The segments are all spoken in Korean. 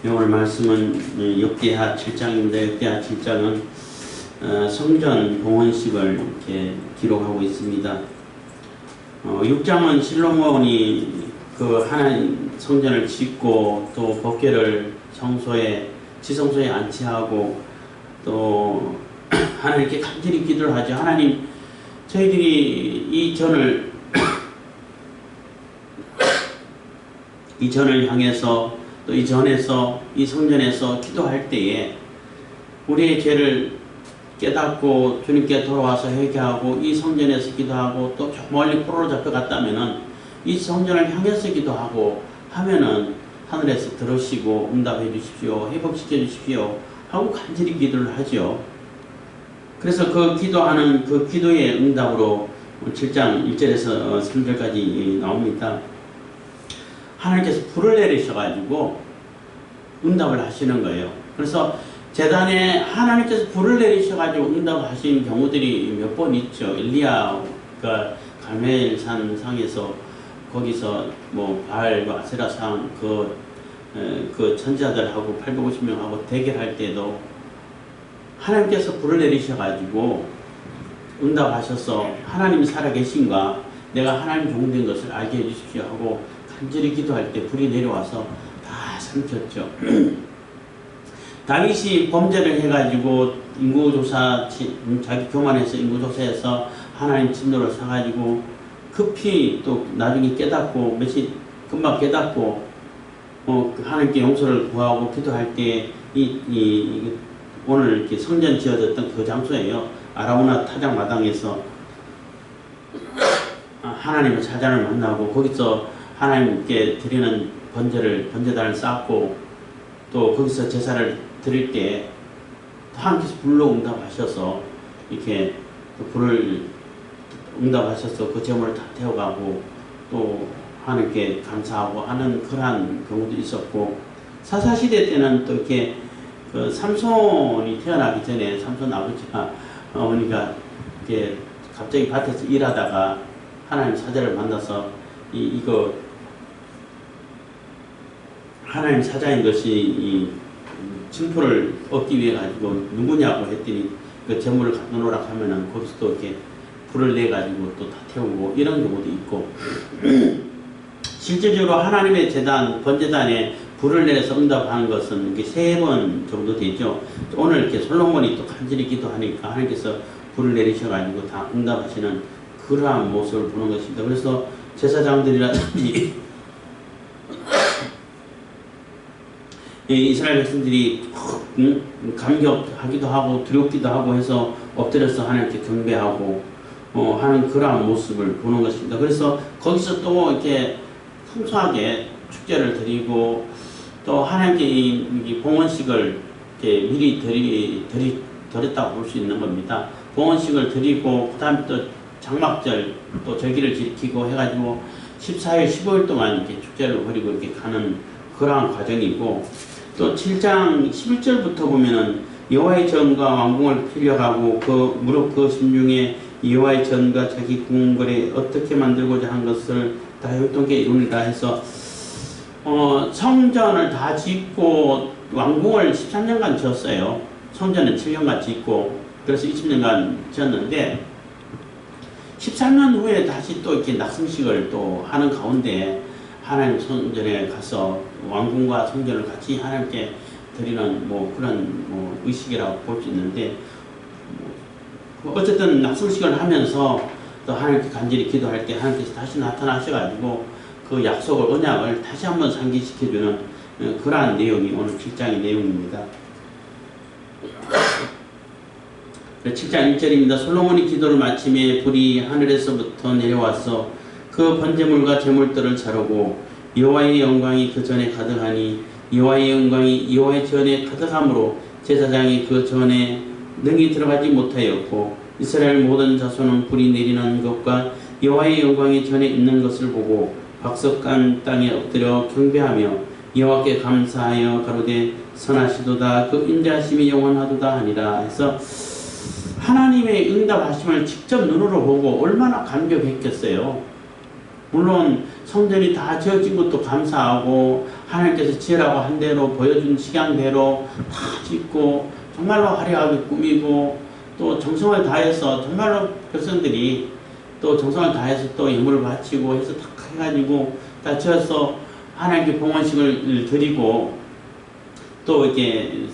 오늘 말씀은 역대하 7장입니다. 역대하 7장은 성전 봉헌식을 이렇게 기록하고 있습니다. 6장은 실로몬이 그 하나님 성전을 짓고 또 법궤를 지성소에 안치하고 또 하나님께 간절히 기도를 하죠. 하나님, 저희들이 이 전을 향해서 또 이 전에서 이 성전에서 기도할 때에 우리의 죄를 깨닫고 주님께 돌아와서 회개하고 이 성전에서 기도하고 또 멀리 포로로 잡혀갔다면은 이 성전을 향해서 기도하고 하면은 하늘에서 들으시고 응답해 주십시오, 회복시켜 주십시오 하고 간절히 기도를 하죠. 그래서 그 기도하는 그 기도의 응답으로 7장 1절에서 3절까지 나옵니다. 하나님께서 불을 내리셔가지고 응답을 하시는 거예요. 그래서 제단에 하나님께서 불을 내리셔가지고 응답하신 경우들이 몇 번 있죠. 엘리야가 갈멜산 상에서 거기서 뭐 바알과 아세라상 그 천자들하고 850명하고 대결할 때도 하나님께서 불을 내리셔가지고 응답하셔서 하나님이 살아계신가, 내가 하나님 종된 것을 알게 해주십시오 하고 간절히 기도할 때 불이 내려와서 다 삼켰죠. 다윗이 범죄를 해가지고 인구조사, 자기 교만해서 인구조사해서 하나님 진노를 사가지고 급히 또 나중에 깨닫고 금방 깨닫고 하나님께 용서를 구하고 기도할 때 오늘 이렇게 성전 지어졌던 그 장소예요. 아라우나 타작 마당에서 하나님의 사자를 만나고 거기서 하나님께 드리는 번제단을 쌓고 또 거기서 제사를 드릴 때 하나님께서 불로 응답하셔서 이렇게 불을 응답하셔서 그 제물을 다 태워가고 또 하나님께 감사하고 하는 그러한 경우도 있었고, 사사시대 때는 또 이렇게 그 삼손이 태어나기 전에 삼손 어머니가 이렇게 갑자기 밭에서 일하다가 하나님 사자를 만나서 이거 하나님 사자인 것이 이 징표를 얻기 위해 가지고 누구냐고 했더니 그 제물을 갖다 놓으라 하면은 거기서 또 이렇게 불을 내 가지고 또 다 태우고 이런 경우도 있고 실질적으로 하나님의 제단 번제단에 불을 내려서 응답하는 것은 이게 3번 정도 되죠. 오늘 이렇게 솔로몬이 또 간절히 기도하니까 하나님께서 불을 내리셔가지고 다 응답하시는 그러한 모습을 보는 것입니다. 그래서 제사장들이라든지 이스라엘 백성들이 감격하기도 하고 두렵기도 하고 해서 엎드려서 하나님께 경배하고 하는 그러한 모습을 보는 것입니다. 그래서 거기서 또 이렇게 풍성하게 축제를 드리고 또 하나님께 이 봉헌식을 이렇게 미리 드렸다고 볼 수 있는 겁니다. 봉헌식을 드리고 그 다음에 또 장막절 또 절기를 지키고 해가지고 14일 15일 동안 이렇게 축제를 벌이고 이렇게 가는 그러한 과정이고, 또 7장 11절부터 보면은 여호와의 전과 왕궁을 필려가고 그 무릎 그 심중에 여호와의 전과 자기 궁궐에 어떻게 만들고자 한 것을 다 율동케 이루니라 해서 성전을 다 짓고 왕궁을 13년간 지었어요. 성전은 7년간 짓고 그래서 20년간 지었는데 13년 후에 다시 또 이렇게 낙성식을 또 하는 가운데 하나님 성전에 가서 왕궁과 성전을 같이 하나님께 드리는 그런 의식이라고 볼 수 있는데, 어쨌든 낙성식을 하면서 또 하나님께 간절히 기도할 때 하나님께서 다시 나타나셔가지고 그 약속을, 언약을 다시 한번 상기시켜주는 그러한 내용이 오늘 7장의 내용입니다. 7장 1절입니다. 솔로몬이 기도를 마침에 불이 하늘에서부터 내려와서 그 번제물과 제물들을 자르고 여호와의 영광이 그 전에 가득하니 여호와의 영광이 여호와의 전에 가득함으로 제사장이 그 전에 능히 들어가지 못하였고 이스라엘 모든 자손은 불이 내리는 것과 여호와의 영광이 전에 있는 것을 보고 박석간 땅에 엎드려 경배하며 여호와께 감사하여 가로되 선하시도다 그 인자하심이 영원하도다 하니라 해서 하나님의 응답하심을 직접 눈으로 보고 얼마나 감격했겠어요. 물론 성전이 다 지어진 것도 감사하고 하나님께서 지으라고 한 대로 보여준 식양대로 다 짓고 정말로 화려하게 꾸미고 또 정성을 다해서 정말로 백성들이 또 정성을 다해서 또 예물을 바치고 해서 다 해가지고 다 지어서 하나님께 봉헌식을 드리고 또 이렇게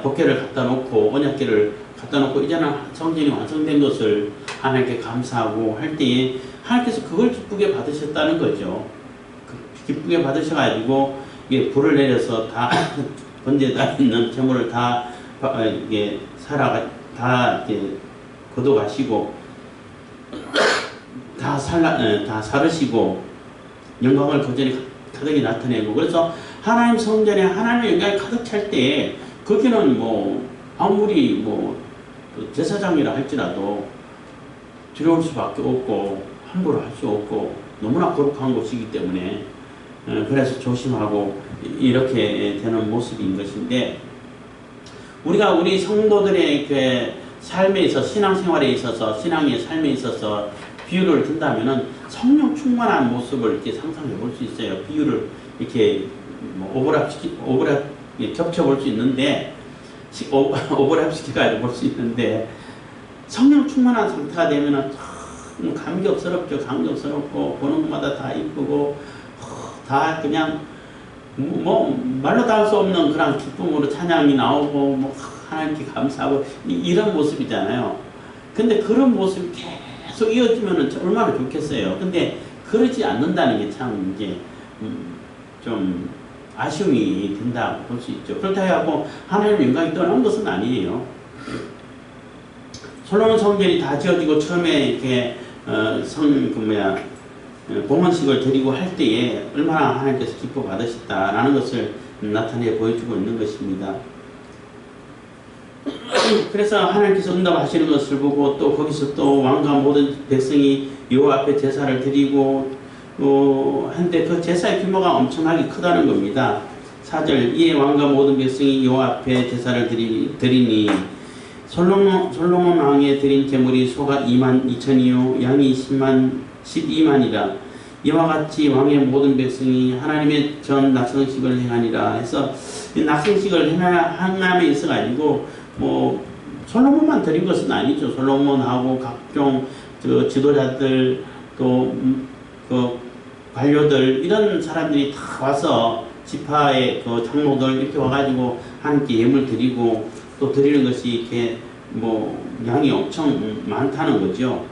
법궤를 갖다 놓고 언약궤를 갖다 놓고 이제는 성전이 완성된 것을 하나님께 감사하고 할 때에 하나님께서 그걸 기쁘게 받으셨다는 거죠. 기쁘게 받으셔가지고 이게 불을 내려서 다 번제에 있는 재물을 다 이게 다 이렇게 걷어가시고 다 사르시고 영광을 거전히 가득히 나타내고 그래서 하나님 성전에 하나님의 영광이 가득 찰 때에 거기는 뭐 아무리 뭐 제사장이라 할지라도 들어올 수밖에 없고 함부로 할 수 없고 너무나 거룩한 곳이기 때문에 그래서 조심하고 이렇게 되는 모습인 것인데 우리가 우리 성도들의 그 삶에 있어서 신앙생활에 있어서 신앙의 삶에 있어서 비유를 든다면은 성령 충만한 모습을 이렇게 상상해 볼 수 있어요. 비유를 이렇게 뭐 오버랩 겹쳐 볼 수 있는데 오버랩 시켜가지고 볼 수 있는데 성령 충만한 상태가 되면은 참 감격스럽죠. 감격스럽고 보는 것마다 다 이쁘고 다 그냥 뭐 말로 다 할 수 없는 그런 기쁨으로 찬양이 나오고 뭐 하나님께 감사하고 이런 모습이잖아요. 근데 그런 모습이 계속 이어지면 얼마나 좋겠어요. 근데 그러지 않는다는 게 참 이제 좀 아쉬움이 든다고 볼 수 있죠. 그렇다고 하고 하나님의 영광이 떠난 것은 아니에요. 솔로몬 성전이 다 지어지고 처음에 이렇게 봉헌식을 드리고 할 때에 얼마나 하나님께서 기뻐 받으셨다라는 것을 나타내 보여주고 있는 것입니다. 그래서 하나님께서 응답하시는 것을 보고 또 거기서 또 왕과 모든 백성이 여호와 앞에 제사를 드리고 한데 그 제사의 규모가 엄청나게 크다는 겁니다. 4절 이에 왕과 모든 백성이 여호와 앞에 제사를 드리니 솔로몬 왕에 드린 제물이 소가 22,000이요 양이 12만이라 이와 같이 왕의 모든 백성이 하나님의 전 낙성식을 행하니라 해서 이 낙성식을 행함에 있어 가지고 뭐 솔로몬만 드린 것은 아니죠. 솔로몬하고 각종 그 지도자들 또 그 관료들 이런 사람들이 다 와서 지파의 그 장로들 이렇게 와가지고 하나님께 예물 드리고 또 드리는 것이 이렇게 뭐 양이 엄청 많다는 거죠.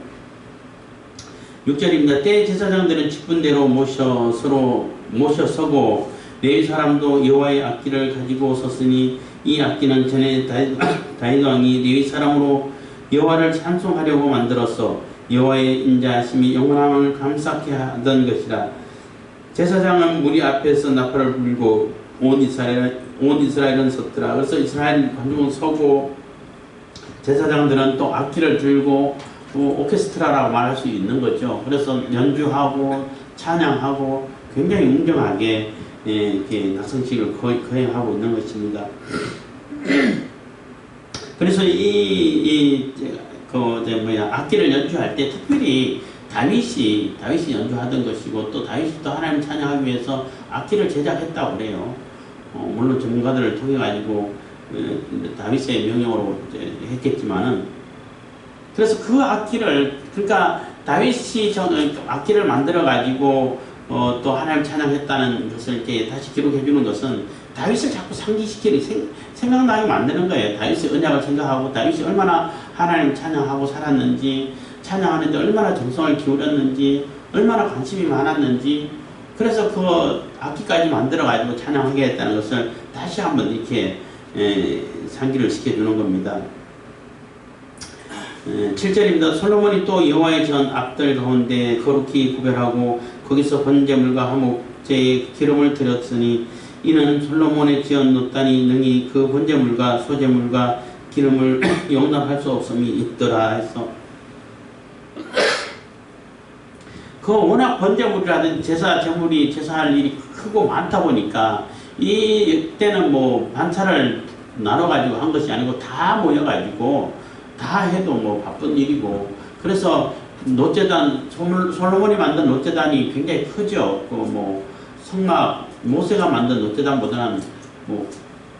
6절입니다. 때 제사장들은 직분대로 모셔서고 레위 사람도 여호와의 악기를 가지고 섰으니 이 악기는 전에 다윗 왕이 레위 사람으로 여호와를 찬송하려고 만들어서 여호와의 인자하심이 영원함을 감사케 하던 것이라. 제사장은 무리 앞에서 나팔을 불고 온 이스라엘은 섰더라. 그래서 이스라엘 관중은 서고 제사장들은 또 악기를 들고 오케스트라라고 말할 수 있는 거죠. 그래서 연주하고 찬양하고 굉장히 웅장하게 이렇게 낙성식을 거행하고 있는 것입니다. 그래서 악기를 연주할 때 특별히 다윗이 연주하던 것이고 또 다윗이 또 하나님 찬양하기 위해서 악기를 제작했다고 그래요. 물론 전문가들을 통해 가지고 다윗의 명령으로 했겠지만은 그래서 그 악기를 그러니까 다윗이 악기를 만들어 가지고 또 하나님 찬양했다는 것을 이렇게 다시 기록해 주는 것은 다윗을 자꾸 상기시키는 생각나게 만드는 거예요. 다윗의 언약을 생각하고 다윗이 얼마나 하나님 찬양하고 살았는지 찬양하는데 얼마나 정성을 기울였는지 얼마나 관심이 많았는지 그래서 그 악기까지 만들어 가지고 찬양하게 했다는 것을 다시 한번 이렇게 상기를 시켜주는 겁니다. 7절입니다. 솔로몬이 또 여호와의 전 앞들 가운데 거룩히 구별하고 거기서 번제물과 화목제의 기름을 드렸으니 이는 솔로몬의 지은 놋단이 능히 그 번제물과 소제물과 기름을 용납할 수 없음이 있더라 해서 그 워낙 번제물이라든지 제사할 일이 크고 많다 보니까 이때는 뭐 반차를 나눠가지고 한 것이 아니고 다 모여가지고 다 해도 뭐 바쁜 일이고 그래서 솔로몬이 만든 놋제단이 굉장히 크죠. 그 뭐 성막 모세가 만든 노태단보다는 뭐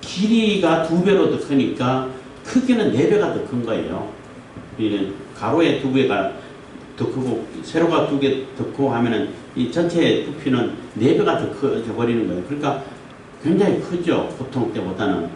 길이가 2배로 더 크니까 크기는 4배가 더 큰 거예요. 가로에 2배가 더 크고 세로가 2개 더 크고 하면은 이 전체 부피는 4배가 더 커져 버리는 거예요. 그러니까 굉장히 크죠, 보통 때보다는.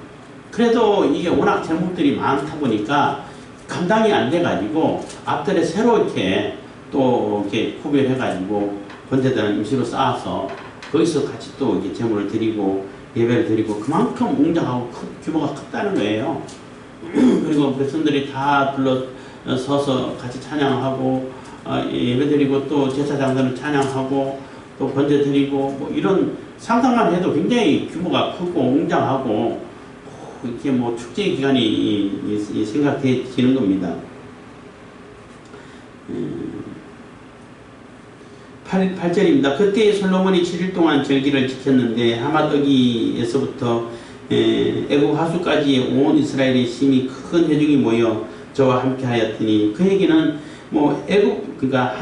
그래도 이게 워낙 제목들이 많다 보니까 감당이 안 돼가지고 앞들에 새로 이렇게 또 이렇게 구별해 가지고 번제단을 임시로 쌓아서 거기서 같이 또 이렇게 제물을 드리고 예배를 드리고 그만큼 웅장하고 규모가 컸다는 거예요. 그리고 백성들이 다 둘러서서 같이 찬양하고 예배 드리고 또 제사장들은 찬양하고 또 번제 드리고 뭐 이런 상상만 해도 굉장히 규모가 크고 웅장하고 이렇게 뭐 축제 기간이 생각되지는 겁니다. 8절입니다. 그때 솔로몬이 7일 동안 절기를 지켰는데 하마더기에서부터 애국 하수까지 온 이스라엘의 심히 큰 회중이 모여 저와 함께 하였더니 그 얘기는 뭐 애국 그러니까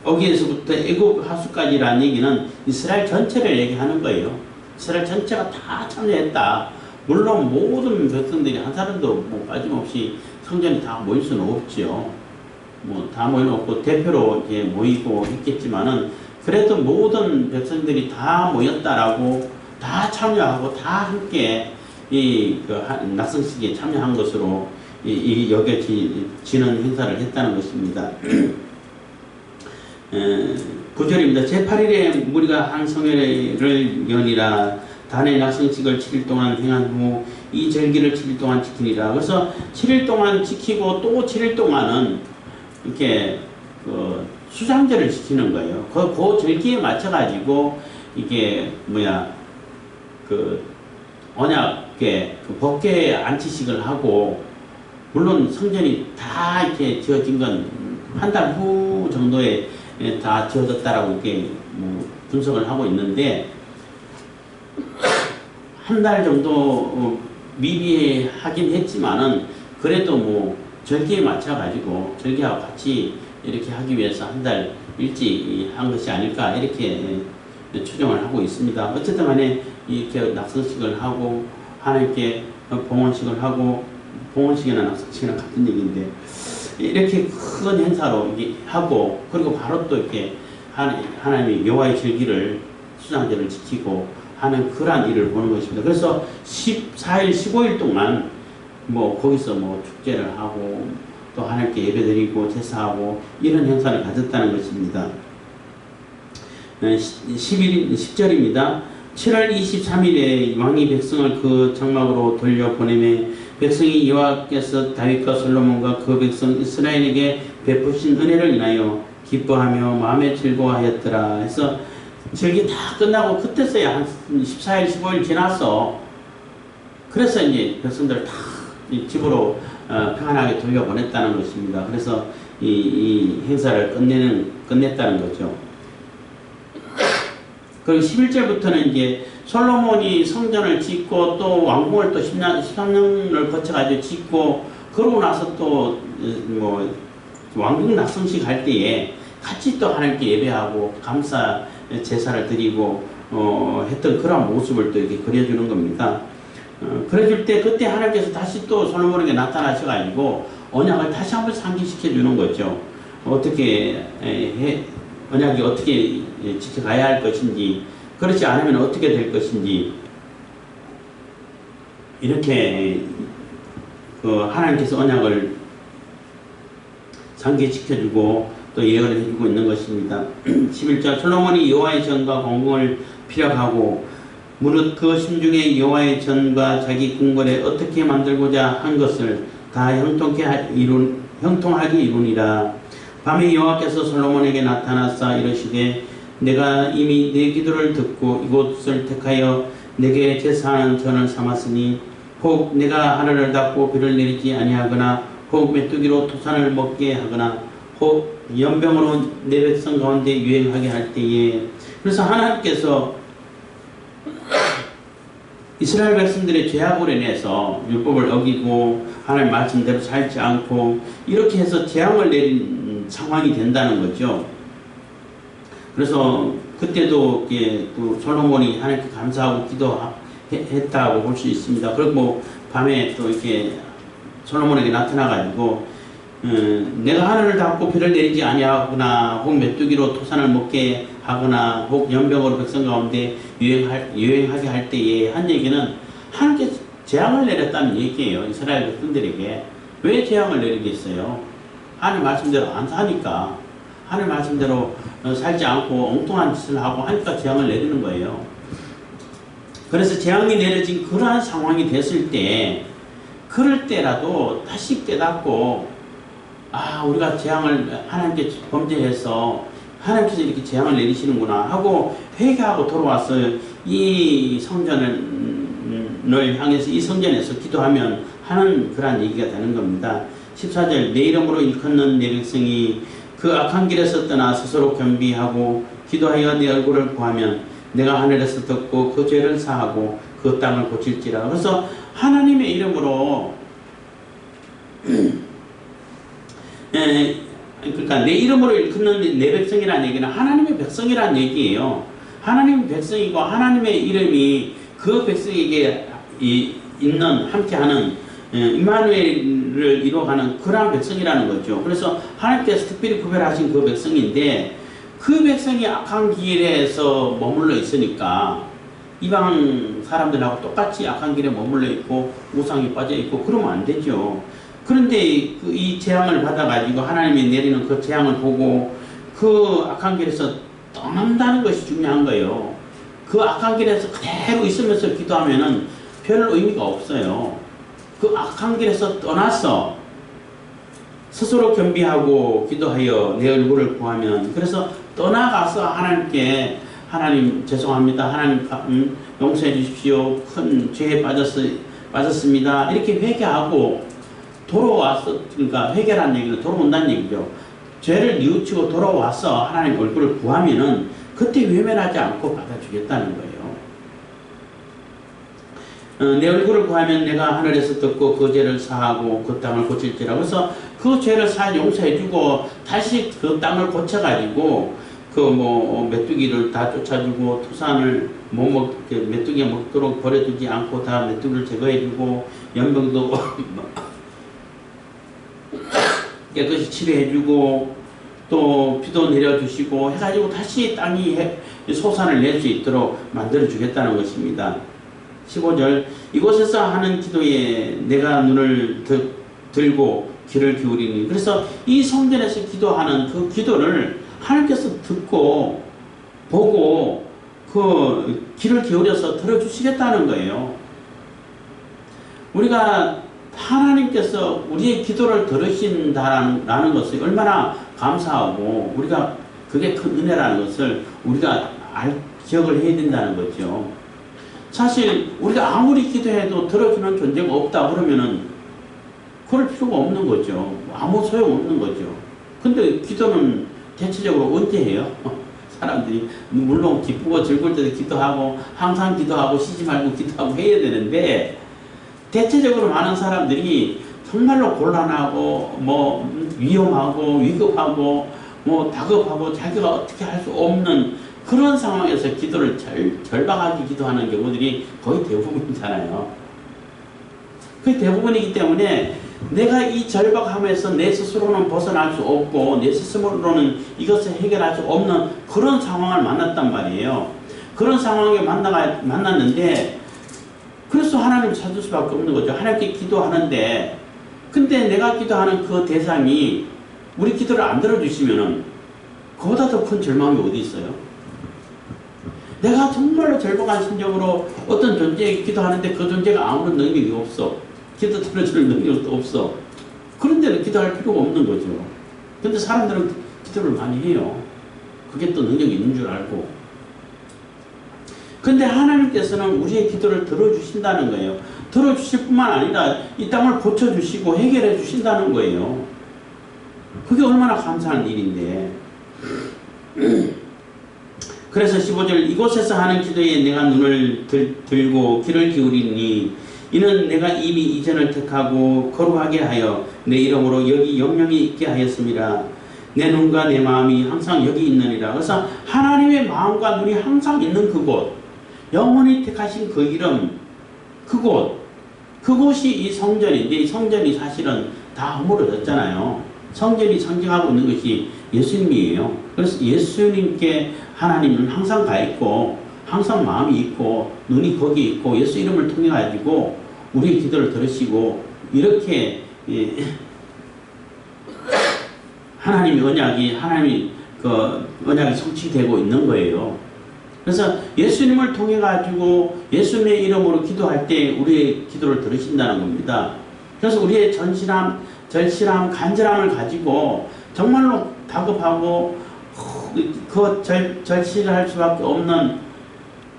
하마어기에서부터 애국 하수까지라는 얘기는 이스라엘 전체를 얘기하는 거예요. 이스라엘 전체가 다 참여했다. 물론 모든 백성들이 한 사람도 뭐 빠짐없이 성전에 다 모일 수는 없죠. 뭐 다 모여놓고 대표로 이제 모이고 했겠지만은 그래도 모든 백성들이 다 모였다라고 다 참여하고 다 함께 낙성식에 참여한 것으로 여겨지는 행사를 했다는 것입니다. 9절입니다. 제8일에 무리가 한 성회를 여니라. 단의 낙성식을 7일 동안 행한 후 이 절기를 7일 동안 지키니라. 그래서 7일 동안 지키고 또 7일 동안은 이렇게 수장제를 지키는 거예요. 그 절기에 맞춰가지고 이게 언약궤 법궤 안치식을 하고 물론 성전이 다 이렇게 지어진 건 한 달 후 정도에 다 지어졌다라고 이렇게 뭐 분석을 하고 있는데 한 달 정도 미리 하긴 했지만은 그래도 뭐 절기에 맞춰가지고 절기하고 같이 이렇게 하기 위해서 한 달 일찍 한 것이 아닐까 이렇게 추정을 하고 있습니다. 어쨌든 간에 이렇게 낙성식을 하고 하나님께 봉헌식을 하고 봉헌식이나 낙성식이나 같은 얘기인데 이렇게 큰 행사로 하고 그리고 바로 또 이렇게 하나님의 여호와의 절기를 수장제를 지키고 하는 그러한 일을 보는 것입니다. 그래서 14일, 15일 동안 뭐 거기서 뭐 축제를 하고 또 하나님께 예배드리고 제사하고 이런 행사를 가졌다는 것입니다. 10절입니다. 7월 23일에 왕이 백성을 그 장막으로 돌려보내매 백성이 여호와께서 다윗과 솔로몬과 그 백성 이스라엘에게 베푸신 은혜를 인하여 기뻐하며 마음에 즐거워하였더라. 해서 절기 다 끝나고 그때서야 한 14일, 15일 지나서 그래서 이제 백성들 다 집으로 평안하게 돌려보냈다는 것입니다. 그래서 이 행사를 끝냈다는 거죠. 그리고 11절부터는 이제 솔로몬이 성전을 짓고 또 왕궁을 또 13년을 거쳐가지고 짓고 그러고 나서 또 뭐 왕궁 낙성식 할 때에 같이 또 하나님께 예배하고 감사 제사를 드리고 했던 그런 모습을 또 이렇게 그려주는 겁니다. 그래줄 때 그때 하나님께서 다시 또 솔로몬에게 나타나셔가지고 언약을 다시 한번 상기시켜 주는 거죠. 어떻게 언약이 어떻게 지켜가야 할 것인지 그렇지 않으면 어떻게 될 것인지 이렇게 하나님께서 언약을 상기시켜주고 또 예언을 해주고 있는 것입니다. 11절 솔로몬이 여호와의 전과 공궁을 피력하고 무릇 그 심중에 여호와의 전과 자기 궁궐에 어떻게 만들고자 한 것을 다 형통하게 이루니라. 밤에 여호와께서 솔로몬에게 나타나사 이르시되 내가 이미 내 기도를 듣고 이곳을 택하여 내게 제사하는 전을 삼았으니 혹 내가 하늘을 닫고 비를 내리지 아니하거나 혹 메뚜기로 토산을 먹게 하거나 혹 연병으로 내 백성 가운데 유행하게 할 때에 그래서 하나님께서 이스라엘 백성들의 죄악으로 인해서 율법을 어기고 하나님 말씀대로 살지 않고 이렇게 해서 재앙을 내린 상황이 된다는 거죠. 그래서 그때도 또 솔로몬이 하나님께 감사하고 기도했다고 볼 수 있습니다. 그리고 뭐 밤에 또 이렇게 솔로몬에게 나타나가지고 내가 하늘을 닫고 비를 내리지 아니하거나 혹 메뚜기로 토산을 먹게 하거나 혹 연병으로 백성 가운데 유행하게 할 때에 한 얘기는 하나님께 재앙을 내렸다는 얘기예요. 이스라엘 백성들에게. 왜 재앙을 내리겠어요? 하나님 말씀대로 안 사니까. 하나님 말씀대로 살지 않고 엉뚱한 짓을 하고 하니까 재앙을 내리는 거예요. 그래서 재앙이 내려진 그러한 상황이 됐을 때 그럴 때라도 다시 깨닫고 우리가 재앙을 하나님께 범죄해서 하나님께서 이렇게 재앙을 내리시는구나 하고 회개하고 돌아와서 이 성전을 향해서 이 성전에서 기도하면 하는 그런 얘기가 되는 겁니다. 14절 내 이름으로 일컫는 내 백성이 그 악한 길에서 떠나 스스로 겸비하고 기도하여 내 얼굴을 구하면 내가 하늘에서 듣고 그 죄를 사하고 그 땅을 고칠지라. 그래서 하나님의 이름으로 그러니까 내 이름으로 일컫는 내 백성이라는 얘기는 하나님의 백성이라는 얘기예요. 하나님의 백성이고 하나님의 이름이 그 백성에게 있는 함께하는 임마누엘을 이루어가는 그러한 백성이라는 거죠. 그래서 하나님께서 특별히 구별하신 그 백성인데 그 백성이 악한 길에서 머물러 있으니까 이방 사람들하고 똑같이 악한 길에 머물러 있고 우상이 빠져 있고 그러면 안 되죠. 그런데 이 재앙을 받아가지고 하나님이 내리는 그 재앙을 보고 그 악한 길에서 떠난다는 것이 중요한 거예요. 그 악한 길에서 그대로 있으면서 기도하면은 별 의미가 없어요. 그 악한 길에서 떠나서 스스로 겸비하고 기도하여 내 얼굴을 구하면, 그래서 떠나가서 하나님께 하나님 죄송합니다. 하나님 용서해 주십시오. 큰 죄에 빠졌습니다. 이렇게 회개하고 돌아와서, 그러니까 회개라는 얘기는 돌아온다는 얘기죠. 죄를 뉘우치고 돌아와서 하나님 얼굴을 구하면은 그때 외면하지 않고 받아주겠다는 거예요. 내 얼굴을 구하면 내가 하늘에서 듣고 그 죄를 사하고 그 땅을 고칠지라. 그래서 그 죄를 용서해주고 다시 그 땅을 고쳐가지고 메뚜기를 다 쫓아주고 토산을 메뚜기가 먹도록 버려두지 않고 다 메뚜기를 제거해주고 연병도 깨끗이 치료해주고 또 비도 내려주시고 해가지고 다시 땅이 소산을 낼 수 있도록 만들어주겠다는 것입니다. 15절 이곳에서 하는 기도에 내가 눈을 들고 귀를 기울이니. 그래서 이 성전에서 기도하는 그 기도를 하나님께서 듣고 보고 그 귀를 기울여서 들어주시겠다는 거예요. 우리가 하나님께서 우리의 기도를 들으신다라는 것을 얼마나 감사하고 우리가 그게 큰 은혜라는 것을 우리가 기억을 해야 된다는 거죠. 사실 우리가 아무리 기도해도 들어주는 존재가 없다 그러면은 그럴 필요가 없는 거죠. 아무 소용없는 거죠. 근데 기도는 대체적으로 언제 해요? 사람들이 물론 기쁘고 즐거울 때도 기도하고 항상 기도하고 쉬지 말고 기도하고 해야 되는데, 대체적으로 많은 사람들이 정말로 곤란하고 위험하고 위급하고 다급하고 자기가 어떻게 할 수 없는 그런 상황에서 기도를 절박하게 기도하는 경우들이 거의 대부분이잖아요. 그게 대부분이기 때문에 내가 이 절박함에서 내 스스로는 벗어날 수 없고 내 스스로는 이것을 해결할 수 없는 그런 상황을 만났단 말이에요. 그런 상황에 만났는데 그래서 하나님 찾을 수밖에 없는 거죠. 하나님께 기도하는데, 근데 내가 기도하는 그 대상이 우리 기도를 안 들어주시면은 그보다 더 큰 절망이 어디 있어요? 내가 정말로 절박한 심정으로 어떤 존재에게 기도하는데 그 존재가 아무런 능력이 없어. 기도 들어주는 능력도 없어. 그런 데는 기도할 필요가 없는 거죠. 근데 사람들은 기도를 많이 해요. 그게 또 능력이 있는 줄 알고. 근데 하나님께서는 우리의 기도를 들어주신다는 거예요. 들어주실 뿐만 아니라 이 땅을 고쳐주시고 해결해 주신다는 거예요. 그게 얼마나 감사한 일인데. 그래서 15절 이곳에서 하는 기도에 내가 눈을 들고 귀를 기울이니 이는 내가 이미 이전을 택하고 거룩하게 하여 내 이름으로 여기 영영이 있게 하였습니다. 내 눈과 내 마음이 항상 여기 있느니라. 그래서 하나님의 마음과 눈이 항상 있는 그곳, 영원히 택하신 그 이름, 그곳이 이 성전인데, 이 성전이 사실은 다 허물어졌잖아요. 성전이 상징하고 있는 것이 예수님이에요. 그래서 예수님께 하나님은 항상 가 있고, 항상 마음이 있고, 눈이 거기 있고, 예수 이름을 통해 가지고 우리의 기도를 들으시고, 이렇게 하나님의 언약이 성취되고 있는 거예요. 그래서 예수님을 통해 가지고 예수님의 이름으로 기도할 때 우리의 기도를 들으신다는 겁니다. 그래서 우리의 절실함, 간절함을 가지고 정말로 다급하고 그 절실할 수밖에 없는,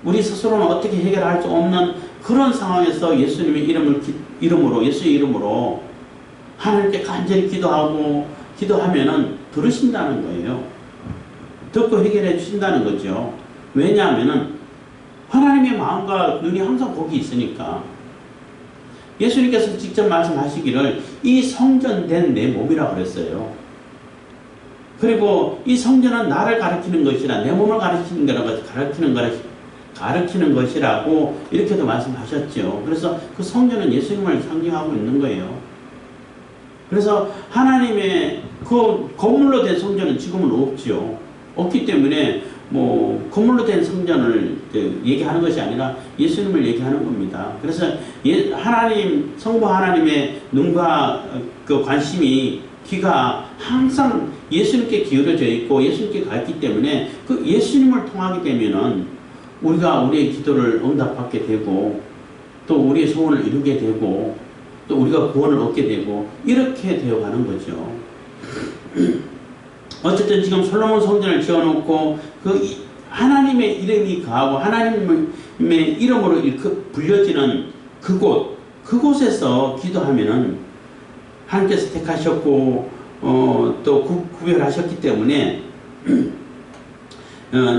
우리 스스로는 어떻게 해결할 수 없는 그런 상황에서 예수님의 이름으로 예수의 이름으로 하나님께 간절히 기도하면은 들으신다는 거예요. 듣고 해결해 주신다는 거죠. 왜냐하면은 하나님의 마음과 눈이 항상 거기 있으니까. 예수님께서 직접 말씀하시기를 이 성전된 내 몸이라고 그랬어요. 그리고 이 성전은 나를 가리키는 것이라, 내 몸을 가리키는 것이라고 이렇게도 말씀하셨죠. 그래서 그 성전은 예수님을 상징하고 있는 거예요. 그래서 하나님의 그 건물로 된 성전은 지금은 없죠. 없기 때문에 뭐 건물로 된 성전을 얘기하는 것이 아니라 예수님을 얘기하는 겁니다. 그래서 성부 하나님의 눈과 그 관심이, 귀가 항상 예수님께 기울여져 있고 예수님께 가 있기 때문에 그 예수님을 통하게 되면은 우리가 우리의 기도를 응답받게 되고, 또 우리의 소원을 이루게 되고, 또 우리가 구원을 얻게 되고, 이렇게 되어가는 거죠. 어쨌든 지금 솔로몬 성전을 지어놓고 그 하나님의 이름이 가하고 하나님의 이름으로 불려지는 그곳에서 기도하면은 하나님께서 택하셨고 또 구별하셨기 때문에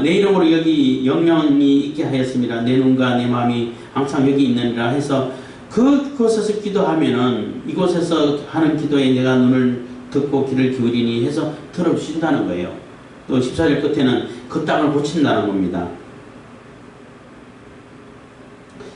내 이름으로 여기 영영이 있게 하였습니다. 내 눈과 내 마음이 항상 여기 있느니라 해서 그곳에서 기도하면은 이곳에서 하는 기도에 내가 눈을 듣고 귀를 기울이니 해서 들어주신다는 거예요. 또 14절 끝에는 그 땅을 고친다는 겁니다.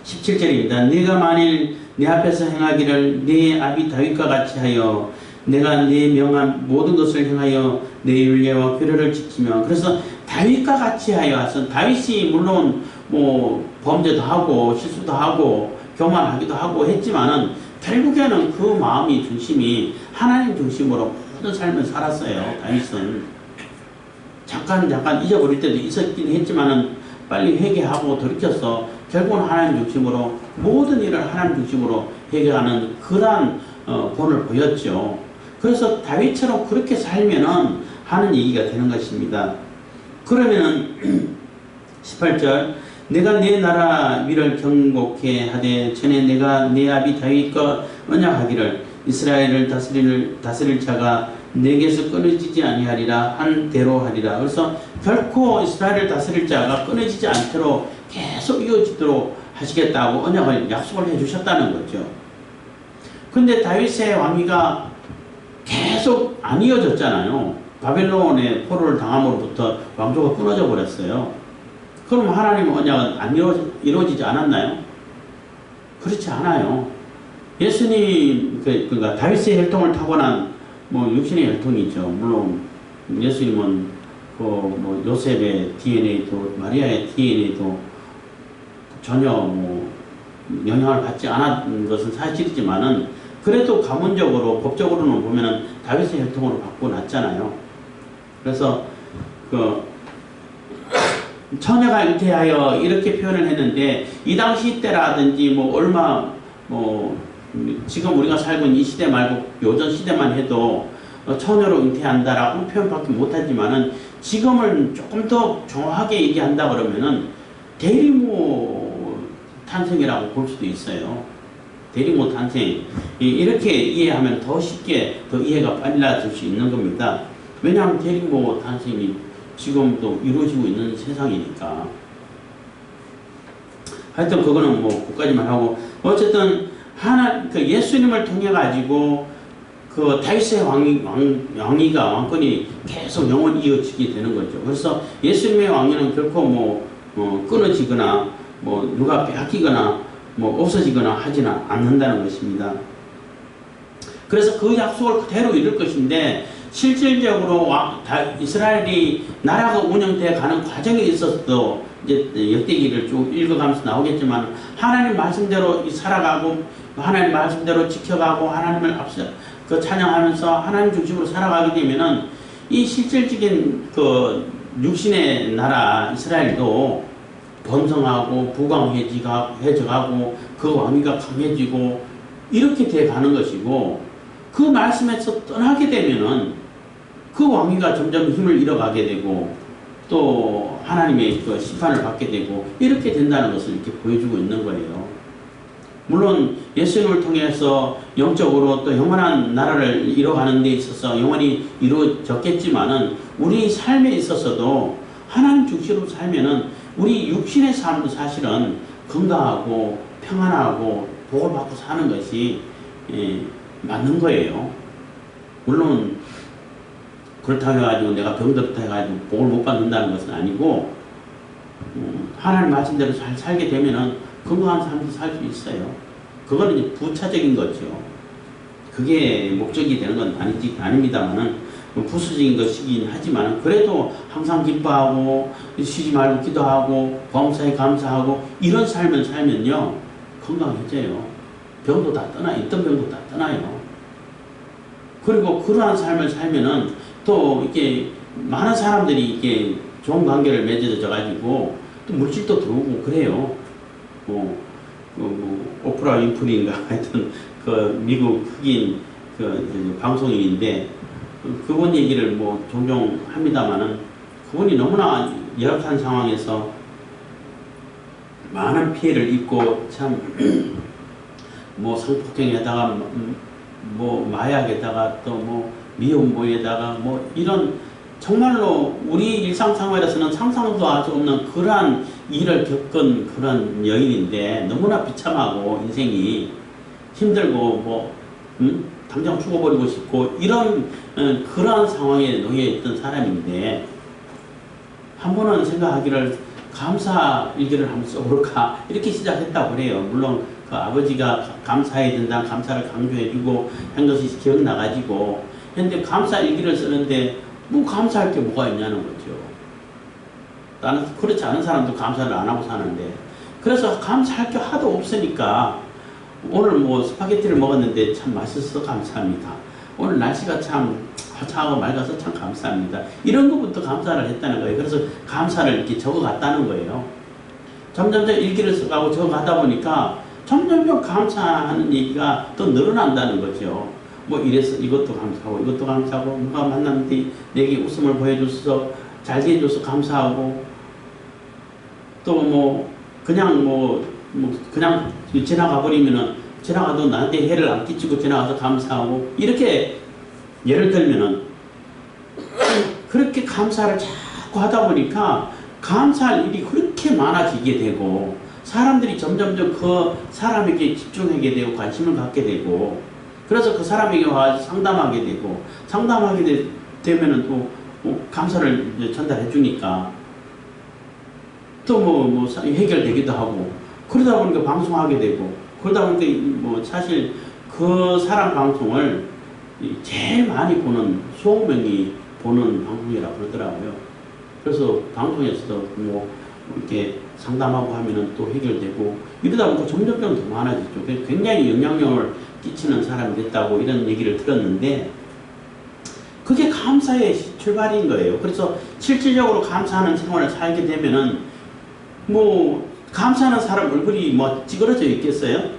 17절입니다. 네가 만일 내 앞에서 행하기를 내 아비 다윗과 같이 하여 내가 내 명한 모든 것을 행하여 내 율례와 규례를 지키며, 그래서 다윗과 같이 하여, 다윗이 물론 뭐 범죄도 하고 실수도 하고 교만하기도 하고 했지만은 결국에는 그 마음이 중심이 하나님 중심으로 모든 삶을 살았어요. 다윗은 잠깐 잊어버릴 때도 있었긴 했지만은 빨리 회개하고 돌이켜서 결국은 하나님 중심으로 모든 일을 하나님 중심으로 해결하는 그러한 본을 보였죠. 그래서 다윗처럼 그렇게 살면은 하는 얘기가 되는 것입니다. 그러면은 18절 내가 내 나라 위를 경복해 하되 전에 내가 내 아비 다윗과 언약하기를 이스라엘을 다스릴 자가 내게서 끊어지지 아니하리라 한 대로 하리라. 그래서 결코 이스라엘을 다스릴 자가 끊어지지 않도록 계속 이어지도록 하시겠다고 언약을 약속을 해주셨다는 거죠. 근데 다윗의 왕위가 계속 안 이어졌잖아요. 바벨론의 포로를 당함으로부터 왕조가 끊어져 버렸어요. 그럼 하나님의 언약은 안 이루어지지 않았나요? 그렇지 않아요. 예수님, 그러니까 다윗의 혈통을 타고난 뭐 육신의 혈통이죠. 물론 예수님은 뭐 요셉의 DNA도 마리아의 DNA도 전혀 뭐 영향을 받지 않았던 것은 사실이지만은 그래도 가문적으로 법적으로는 보면은 다윗의 혈통으로 바꾸고 났잖아요. 그래서 처녀가 잉태하여 이렇게 표현을 했는데 이 당시 때라든지 뭐 얼마 지금 우리가 살고 있는 이 시대 말고 요전 시대만 해도 처녀로 잉태한다라고 표현밖에 못하지만은 지금은 조금 더 정확하게 얘기한다 그러면은 대리모 탄생이라고 볼 수도 있어요. 대리모 탄생. 이렇게 이해하면 더 쉽게 더 이해가 빨라질 수 있는 겁니다. 왜냐하면 대리모 탄생이 지금도 이루어지고 있는 세상이니까. 하여튼 그거는 뭐 그까지만 하고 어쨌든 예수님을 통해 가지고 그 다윗의 왕위가 왕권이 계속 영원히 이어지게 되는 거죠. 그래서 예수님의 왕위는 결코 끊어지거나 누가 빼앗기거나 없어지거나 하지는 않는다는 것입니다. 그래서 그 약속을 그대로 이룰 것인데 실질적으로 이스라엘이 나라가 운영돼 가는 과정에 있어서도 이제 역대기를 쭉 읽어가면서 나오겠지만 하나님 말씀대로 살아가고 하나님 말씀대로 지켜가고 하나님을 앞서 찬양하면서 하나님 중심으로 살아가게 되면은 이 실질적인 그 육신의 나라 이스라엘도 번성하고 부강해져가고 그 왕위가 강해지고 이렇게 돼 가는 것이고 그 말씀에서 떠나게 되면은 그 왕위가 점점 힘을 잃어가게 되고 또 하나님의 그 심판을 받게 되고 이렇게 된다는 것을 이렇게 보여주고 있는 거예요. 물론 예수님을 통해서 영적으로 또 영원한 나라를 이뤄가는 데 있어서 영원히 이루어졌겠지만은 우리 삶에 있어서도 하나님 중심으로 살면은 우리 육신의 삶도 사실은 건강하고 평안하고 복을 받고 사는 것이 맞는 거예요. 물론 그렇다고 해가지고 내가 병들었다 해가지고 복을 못 받는다는 것은 아니고 하나님 말씀대로 잘 살게 되면은 건강한 삶도 살 수 있어요. 그거는 이제 부차적인 거죠. 그게 목적이 되는 건 아닙니다만은 부수적인 것이긴 하지만 그래도 항상 기뻐하고 쉬지 말고 기도하고 범사에 감사하고 이런 삶을 살면요 건강해져요. 병도 다 떠나요. 있던 병도 다 떠나요. 그리고 그러한 삶을 살면은 또 이렇게 많은 사람들이 이렇게 좋은 관계를 맺어져 가지고 또 물질도 들어오고 그래요. 오프라 윈프리인가 하여튼 그 미국 흑인 그 방송인인데 그분 얘기를 종종 합니다만은 그분이 너무나 열악한 상황에서 많은 피해를 입고 참 성폭행에다가 마약에다가 또 미혼모에다가 이런 정말로 우리 일상생활에서는 상상도 할 수 없는 그러한 일을 겪은 그런 여인인데 너무나 비참하고 인생이 힘들고 당장 죽어버리고 싶고 이런 그러한 상황에 놓여 있던 사람인데 한 번은 생각하기를 감사 일기를 한번 써볼까 이렇게 시작했다고 그래요. 물론 그 아버지가 감사해야 된다 감사를 강조해주고 한 것이 기억나가지고 근데 감사 일기를 쓰는데 감사할 게 뭐가 있냐는 거죠. 나는 그렇지 않은 사람도 감사를 안 하고 사는데 그래서 감사할 게 하도 없으니까 오늘 스파게티를 먹었는데 참 맛있어서 감사합니다. 오늘 날씨가 참 화창하고 맑아서 참 감사합니다. 이런 것부터 감사를 했다는 거예요. 그래서 감사를 이렇게 적어갔다는 거예요. 점점점 일기를 써가고 적어가다 보니까 점점점 감사하는 얘기가 더 늘어난다는 거죠. 이래서 이것도 감사하고 이것도 감사하고 누가 만났는데 내게 웃음을 보여줘서 잘게 해줘서 감사하고 또 그냥 그냥 지나가 버리면은 지나가도 나한테 해를 안 끼치고 지나가서 감사하고 이렇게 예를 들면은 그렇게 감사를 자꾸 하다 보니까 감사할 일이 그렇게 많아지게 되고 사람들이 점점점 그 사람에게 집중하게 되고 관심을 갖게 되고 그래서 그 사람에게 와서 상담하게 되고 상담하게 되면은 또 감사를 전달해 주니까 또 해결되기도 하고 그러다 보니까 방송하게 되고 그러다 보니까 사실 그 사람 방송을 제일 많이 보는 수억 명이 보는 방송이라고 그러더라고요. 그래서 방송에서도 이렇게 상담하고 하면은 또 해결되고 이러다 보니까 점점점 더 많아지죠. 굉장히 영향력을 끼치는 사람이 됐다고 이런 얘기를 들었는데 그게 감사의 출발인 거예요. 그래서 실질적으로 감사하는 생활을 살게 되면은 감사하는 사람 얼굴이 찌그러져 있겠어요?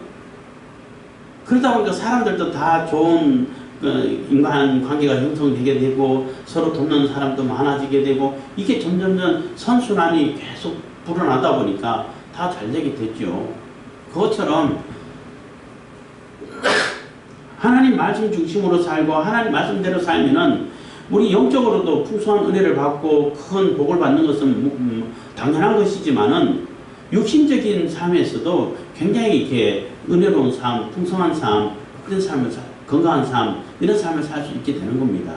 그러다 보니까 사람들도 다 좋은 인간 관계가 형성되게 되고 서로 돕는 사람도 많아지게 되고 이게 점점점 선순환이 계속 불어나다 보니까 다 잘 되게 됐죠. 그것처럼 하나님 말씀 중심으로 살고 하나님 말씀대로 살면은 우리 영적으로도 풍성한 은혜를 받고 큰 복을 받는 것은 당연한 것이지만은 육신적인 삶에서도 굉장히 이렇게 은혜로운 삶, 풍성한 삶, 그런 삶을 건강한 삶, 이런 삶을 살 수 있게 되는 겁니다.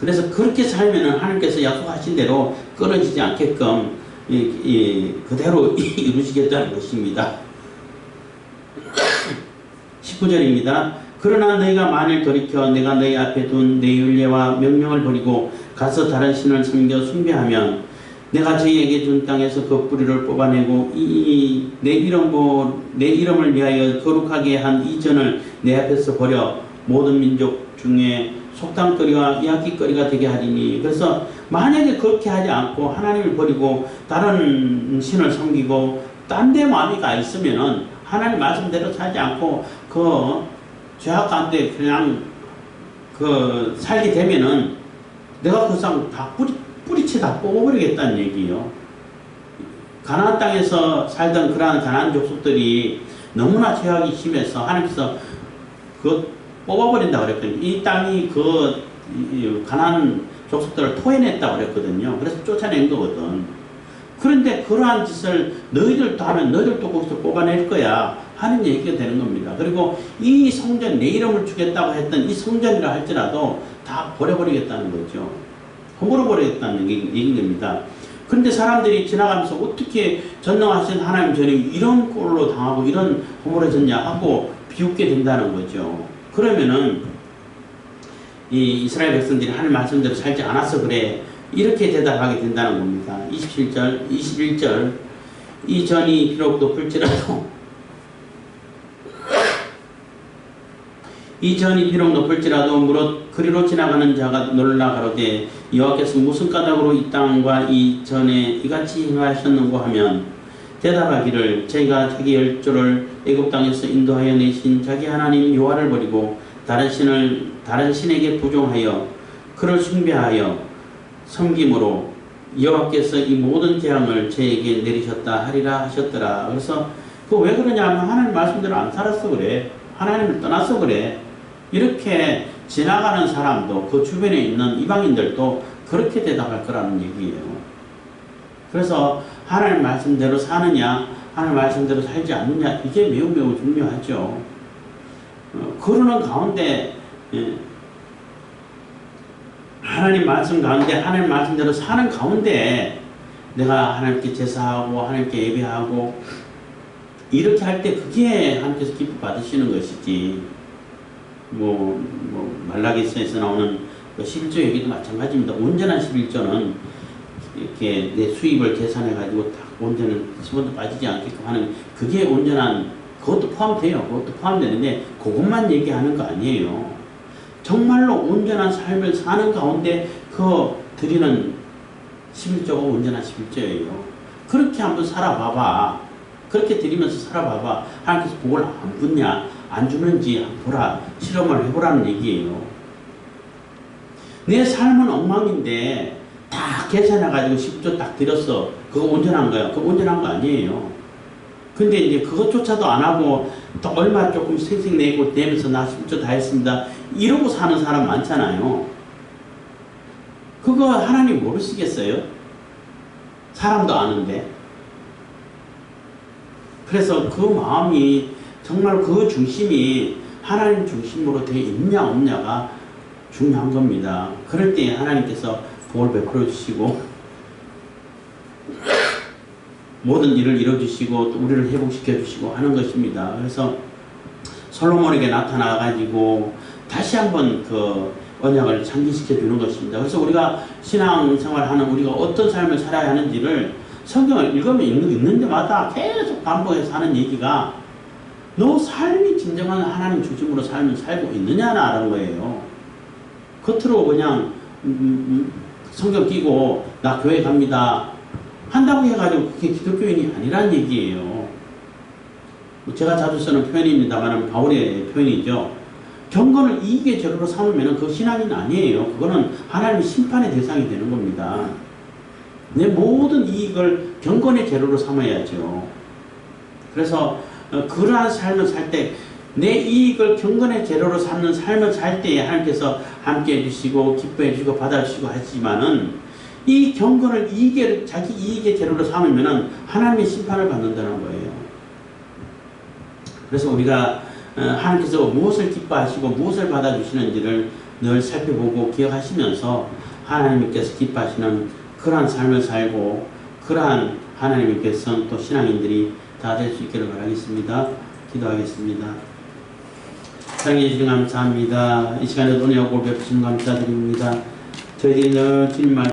그래서 그렇게 살면은 하나님께서 약속하신 대로 끊어지지 않게끔 그대로 이루시겠다는 것입니다. 19절입니다. 그러나 너희가 만일 돌이켜 내가 너희 앞에 둔 내 율례와 명령을 버리고 가서 다른 신을 섬겨 숭배하면 내가 저희에게 준 땅에서 그 뿌리를 뽑아내고 내 이름을 위하여 거룩하게 한 이 전을 내 앞에서 버려 모든 민족 중에 속담거리와 이야기거리가 되게 하리니. 그래서 만약에 그렇게 하지 않고 하나님을 버리고 다른 신을 섬기고 딴 데 마음이 가 있으면은 하나님 말씀대로 살지 않고 그 죄악 가운데 그냥 살게 되면은 내가 그 사람 다 뿌리채 다 뽑아버리겠다는 얘기예요. 가나안 땅에서 살던 그러한 가나안 족속들이 너무나 죄악이 심해서 하나님께서 그 뽑아버린다고 그랬거든요. 이 땅이 가나안 족속들을 토해냈다고 그랬거든요. 그래서 쫓아낸 거거든. 그런데 그러한 짓을 너희들도 하면 너희들도 거기서 뽑아낼 거야 하는 얘기가 되는 겁니다. 그리고 이 성전, 내 이름을 주겠다고 했던 이 성전이라 할지라도 다 버려버리겠다는 거죠. 허물어버리겠다는 얘기인 겁니다. 그런데 사람들이 지나가면서 어떻게 전능하신 하나님 전에 이런 꼴로 당하고 이런 허물어졌냐 하고 비웃게 된다는 거죠. 그러면은 이 이스라엘 백성들이 하나님 말씀대로 살지 않아서 그래, 이렇게 대답하게 된다는 겁니다. 27절, 21절. 이 전이 비록 높을지라도 무릇 그리로 지나가는 자가 놀라 가로되 여호와께서 무슨 까닭으로 이 땅과 이 전에 이같이 행하셨는고 하면 대답하기를 저희가 자기 열조를 애굽 땅에서 인도하여 내신 자기 하나님 여호와를 버리고 다른 신에게 부종하여 그를 숭배하여 섬김으로 여호와께서 이 모든 재앙을 저에게 내리셨다 하리라 하셨더라. 그래서 그 왜 그러냐면 하나님 말씀대로 안 살았어 그래. 하나님을 떠나서 그래. 이렇게 지나가는 사람도 그 주변에 있는 이방인들도 그렇게 대답할 거라는 얘기예요. 그래서 하나님 말씀대로 사느냐 하나님 말씀대로 살지 않느냐 이게 매우 매우 중요하죠. 그러는 가운데 하나님 말씀 가운데 하나님 말씀대로 사는 가운데 내가 하나님께 제사하고 하나님께 예배하고 이렇게 할 때 그게 하나님께서 기쁨 받으시는 것이지 말라기서에서 나오는 11조 얘기도 마찬가지입니다. 온전한 11조는 이렇게 내 수입을 계산해 가지고 딱 온전한 10원도 빠지지 않게끔 하는 그게 온전한 그것도 포함돼요. 그것도 포함되는데 그것만 얘기하는 거 아니에요. 정말로 온전한 삶을 사는 가운데 그 드리는 11조가 온전한 11조예요. 그렇게 한번 살아봐봐. 그렇게 드리면서 살아봐봐. 하나님께서 복을 안 붓냐 안 주는지 보라. 실험을 해보라는 얘기예요. 내 삶은 엉망인데 다 계산해가지고 10조 딱 드렸어. 그거 온전한 거야. 그거 온전한 거 아니에요. 근데 이제 그것조차도 안 하고 또 얼마 조금 생생 내면서 나 10조 다 했습니다. 이러고 사는 사람 많잖아요. 그거 하나님 모르시겠어요? 사람도 아는데. 그래서 그 마음이 정말 그 중심이 하나님 중심으로 되어 있냐 없냐가 중요한 겁니다. 그럴 때 하나님께서 복을 베풀어 주시고 모든 일을 이뤄주시고 또 우리를 회복시켜 주시고 하는 것입니다. 그래서 솔로몬에게 나타나 가지고 다시 한번 그 언약을 상기시켜 주는 것입니다. 그래서 우리가 신앙생활하는 우리가 어떤 삶을 살아야 하는지를 성경을 읽으면 읽는 데마다 계속 반복해서 하는 얘기가 너 삶이 진정한 하나님 중심으로 삶을 살고 있느냐라는 거예요. 겉으로 그냥 성경 끼고 나 교회 갑니다 한다고 해가지고 그게 기독교인이 아니란 얘기예요. 제가 자주 쓰는 표현입니다만 바울의 표현이죠. 경건을 이익의 재료로 삼으면 그 신앙인 아니에요. 그거는 하나님의 심판의 대상이 되는 겁니다. 내 모든 이익을 경건의 재료로 삼아야죠. 그래서 그러한 삶을 살 때 내 이익을 경건의 재료로 삼는 삶을 살 때에 하나님께서 함께 해주시고 기뻐해 주시고 받아주시고 하지만은 이 경건을 자기 이익의 재료로 삼으면은 하나님의 심판을 받는다는 거예요. 그래서 우리가 하나님께서 무엇을 기뻐하시고 무엇을 받아주시는지를 늘 살펴보고 기억하시면서 하나님께서 기뻐하시는 그러한 삶을 살고 그러한 하나님의 백성 또 신앙인들이 다 될 수 있기를 바라겠습니다. 기도하겠습니다. 사랑해 주시는 감사합니다. 이 시간에 은혜와 복 베푸신 감사드립니다. 저희들이 늘 주님 말